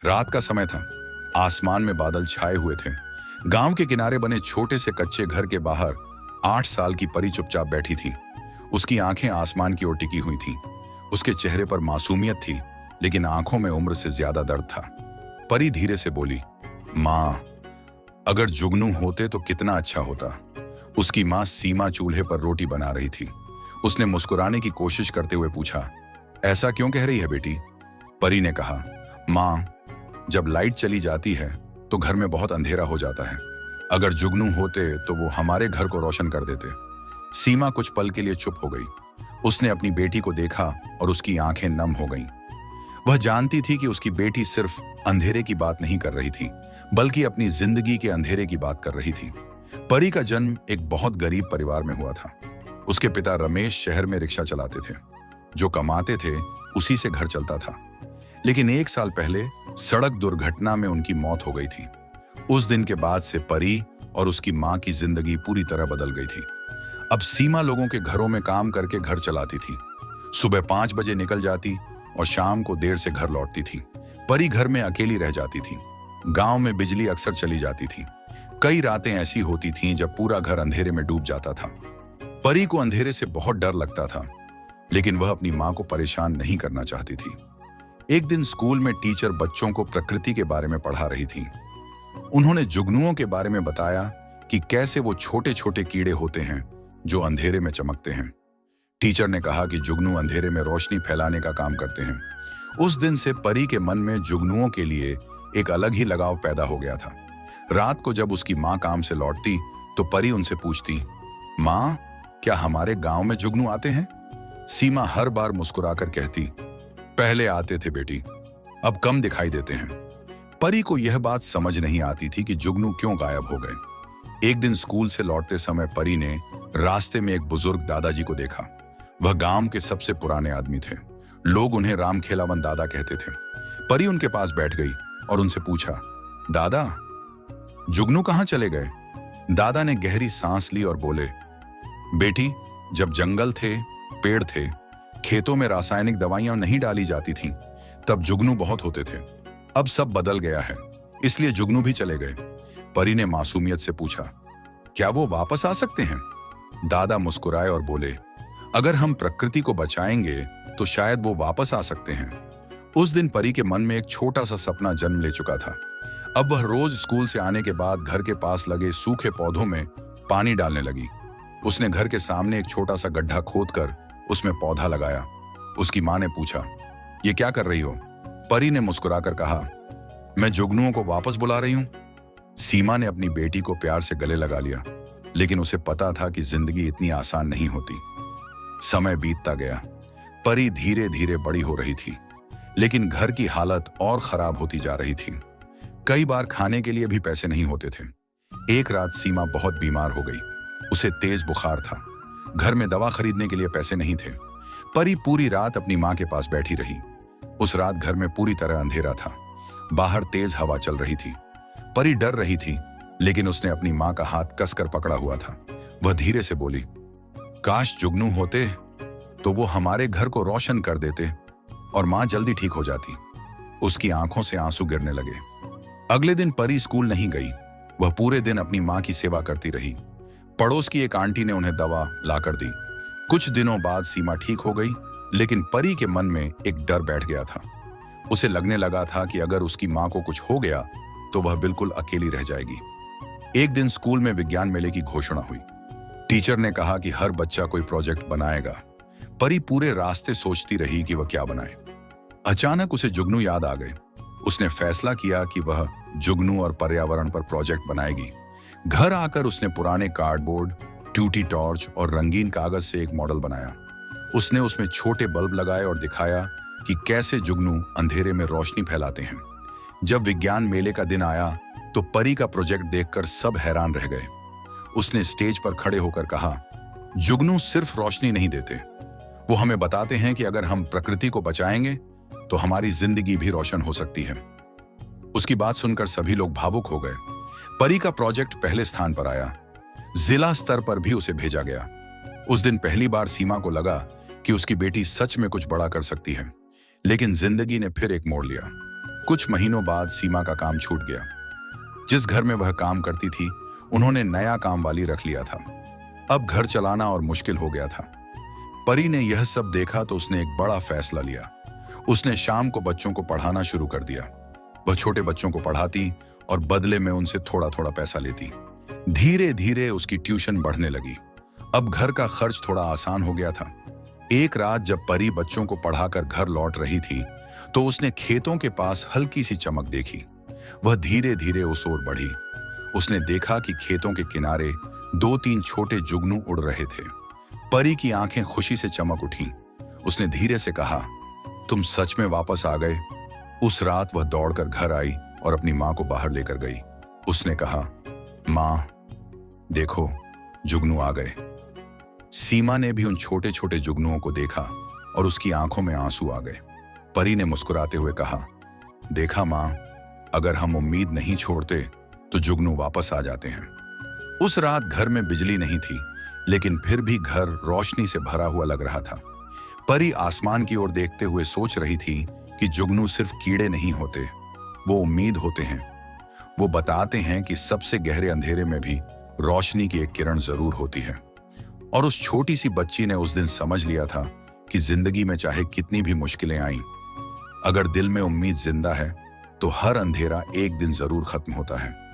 रात का समय था। आसमान में बादल छाए हुए थे। गांव के किनारे बने छोटे से कच्चे घर के बाहर 8 साल की परी चुपचाप बैठी थी। उसकी आंखें आसमान की ओर टिकी हुई थीं। उसके चेहरे पर मासूमियत थी, लेकिन आंखों में उम्र से ज्यादा दर्द था। परी धीरे से बोली, माँ, अगर जुगनू होते तो कितना अच्छा होता। उसकी माँ सीमा चूल्हे पर रोटी बना रही थी। उसने मुस्कुराने की कोशिश करते हुए पूछा, ऐसा क्यों कह रही है बेटी? परी ने कहा, माँ, जब लाइट चली जाती है तो घर में बहुत अंधेरा हो जाता है। अगर जुगनू होते तो वो हमारे घर को रोशन कर देते। सीमा कुछ पल के लिए चुप हो गई। उसने अपनी बेटी को देखा और उसकी आंखें नम हो गईं। वह जानती थी कि उसकी बेटी सिर्फ अंधेरे की बात नहीं कर रही थी, बल्कि अपनी जिंदगी के अंधेरे की बात कर रही थी। परी का जन्म एक बहुत गरीब परिवार में हुआ था। उसके पिता रमेश शहर में रिक्शा चलाते थे। जो कमाते थे उसी से घर चलता था। लेकिन 1 साल पहले सड़क दुर्घटना में उनकी मौत हो गई थी। उस दिन के बाद से परी और उसकी मां की जिंदगी पूरी तरह बदल गई थी। अब सीमा लोगों के घरों में काम करके घर चलाती थी। सुबह 5 बजे निकल जाती और शाम को देर से घर लौटती थी। परी घर में अकेली रह जाती थी। गांव में बिजली अक्सर चली जाती थी। कई रातें ऐसी होती थीं जब पूरा घर अंधेरे में डूब जाता था। परी को अंधेरे से बहुत डर लगता था, लेकिन वह अपनी मां को परेशान नहीं करना चाहती थी। एक दिन स्कूल में टीचर बच्चों को प्रकृति के बारे में पढ़ा रही थी। उन्होंने जुगनुओं के बारे में बताया कि कैसे वो छोटे छोटे कीड़े होते हैं जो अंधेरे में चमकते हैं। टीचर ने कहा कि जुगनू अंधेरे में रोशनी फैलाने का काम करते हैं। उस दिन से परी के मन में जुगनुओं के लिए एक अलग ही लगाव पैदा हो गया था। रात को जब उसकी माँ काम से लौटती तो परी उनसे पूछती, माँ, क्या हमारे गांव में जुगनू आते हैं? सीमा हर बार मुस्कुराकर कहती, पहले आते थे बेटी, अब कम दिखाई देते हैं। परी को यह बात समझ नहीं आती थी कि जुगनू क्यों गायब हो गए। एक दिन स्कूल से लौटते समय परी ने रास्ते में एक बुजुर्ग दादाजी को देखा। वह गांव के सबसे पुराने आदमी थे। लोग उन्हें रामखेलावन दादा कहते थे। परी उनके पास बैठ गई और उनसे पूछा, दादा, जुगनू कहाँ चले गए? दादा ने गहरी सांस ली और बोले, बेटी, जब जंगल थे, पेड़ थे, खेतों में रासायनिक दवाइयां नहीं डाली जाती थीं, तब जुगनू बहुत होते थे। अब सब बदल गया है, इसलिए जुगनू भी चले गए। परी ने मासूमियत से पूछा, क्या वो वापस आ सकते हैं? दादा मुस्कुराए और बोले, अगर हम प्रकृति को बचाएंगे तो शायद वो वापस आ सकते हैं। उस दिन परी के मन में एक छोटा सा सपना जन्म ले चुका था। अब वह रोज स्कूल से आने के बाद घर के पास लगे सूखे पौधों में पानी डालने लगी। उसने घर के सामने एक छोटा सा गड्ढा खोदकर उसमें पौधा लगाया। उसकी मां ने पूछा, ये क्या कर रही हो? परी ने मुस्कुराकर कहा, मैं जुगनुओं को वापस बुला रही हूं। सीमा ने अपनी बेटी को प्यार से गले लगा लिया, लेकिन उसे पता था कि जिंदगी इतनी आसान नहीं होती। समय बीतता गया। परी धीरे धीरे बड़ी हो रही थी, लेकिन घर की हालत और खराब होती जा रही थी। कई बार खाने के लिए भी पैसे नहीं होते थे। एक रात सीमा बहुत बीमार हो गई। उसे तेज बुखार था। घर में दवा खरीदने के लिए पैसे नहीं थे। परी पूरी रात अपनी मां के पास बैठी रही। उस रात घर में पूरी तरह अंधेरा था। बाहर तेज हवा चल रही थी। परी डर रही थी, लेकिन उसने अपनी मां का हाथ कसकर पकड़ा हुआ था। वह धीरे से बोली, काश जुगनू होते तो वो हमारे घर को रोशन कर देते और मां जल्दी ठीक हो जाती। उसकी आंखों से आंसू गिरने लगे। अगले दिन परी स्कूल नहीं गई। वह पूरे दिन अपनी मां की सेवा करती रही। पड़ोस की एक आंटी ने उन्हें दवा लाकर दी। कुछ दिनों बाद सीमा ठीक हो गई, लेकिन परी के मन में एक डर बैठ गया था। उसे लगने लगा था कि अगर उसकी मां को कुछ हो गया तो वह बिल्कुल अकेली रह जाएगी। एक दिन स्कूल में विज्ञान मेले की घोषणा हुई। टीचर ने कहा कि हर बच्चा कोई प्रोजेक्ट बनाएगा। परी पूरे रास्ते सोचती रही कि वह क्या बनाए। अचानक उसे जुगनू याद आ गए। उसने फैसला किया कि वह जुगनू और पर्यावरण पर प्रोजेक्ट बनाएगी। घर आकर उसने पुराने कार्डबोर्ड, ट्यूटी टॉर्च और रंगीन कागज से एक मॉडल बनाया। उसने उसमें छोटे बल्ब लगाए और दिखाया कि कैसे जुगनू अंधेरे में रोशनी फैलाते हैं। जब विज्ञान मेले का दिन आया तो परी का प्रोजेक्ट देखकर सब हैरान रह गए। उसने स्टेज पर खड़े होकर कहा, जुगनू सिर्फ रोशनी नहीं देते, वो हमें बताते हैं कि अगर हम प्रकृति को बचाएंगे तो हमारी जिंदगी भी रोशन हो सकती है। उसकी बात सुनकर सभी लोग भावुक हो गए। परी का प्रोजेक्ट पहले स्थान पर आया। जिला स्तर पर भी उसे भेजा गया। उस दिन पहली बार सीमा को लगा कि उसकी बेटी सच में कुछ बड़ा कर सकती है। लेकिन जिंदगी ने फिर एक मोड़ लिया। कुछ महीनों बाद सीमा का काम छूट गया। जिस घर में वह काम करती थी, उन्होंने नया काम वाली रख लिया था। अब घर चलाना और मुश्किल हो गया था। परी ने यह सब देखा तो उसने एक बड़ा फैसला लिया। उसने शाम को बच्चों को पढ़ाना शुरू कर दिया। वह छोटे बच्चों को पढ़ाती और बदले में उनसे थोड़ा थोड़ा पैसा लेती। धीरे धीरे उसकी ट्यूशन बढ़ने लगी। अब घर का खर्च थोड़ा आसान हो गया था। एक रात जब परी बच्चों को पढ़ाकर घर लौट रही थी, तो उसने खेतों के पास हल्की सी चमक देखी। वह धीरे धीरे उस ओर बढ़ी। उसने देखा कि खेतों के किनारे 2-3 छोटे जुगनू उड़ रहे थे। परी की आंखें खुशी से चमक उठीं। उसने धीरे से कहा, तुम सच में वापस आ गए। उस रात वह दौड़कर घर आई और अपनी मां को बाहर लेकर गई। उसने कहा, मां, देखो, जुगनू आ गए। सीमा ने भी उन छोटे छोटे जुगनुओं को देखा और उसकी आंखों में आंसू आ गए। परी ने मुस्कुराते हुए कहा, देखा मां, अगर हम उम्मीद नहीं छोड़ते तो जुगनू वापस आ जाते हैं। उस रात घर में बिजली नहीं थी, लेकिन फिर भी घर रोशनी से भरा हुआ लग रहा था। परी आसमान की ओर देखते हुए सोच रही थी कि जुगनू सिर्फ कीड़े नहीं होते, वो उम्मीद होते हैं। वो बताते हैं कि सबसे गहरे अंधेरे में भी रोशनी की एक किरण जरूर होती है। और उस छोटी सी बच्ची ने उस दिन समझ लिया था कि जिंदगी में चाहे कितनी भी मुश्किलें आईं, अगर दिल में उम्मीद जिंदा है तो हर अंधेरा एक दिन जरूर खत्म होता है।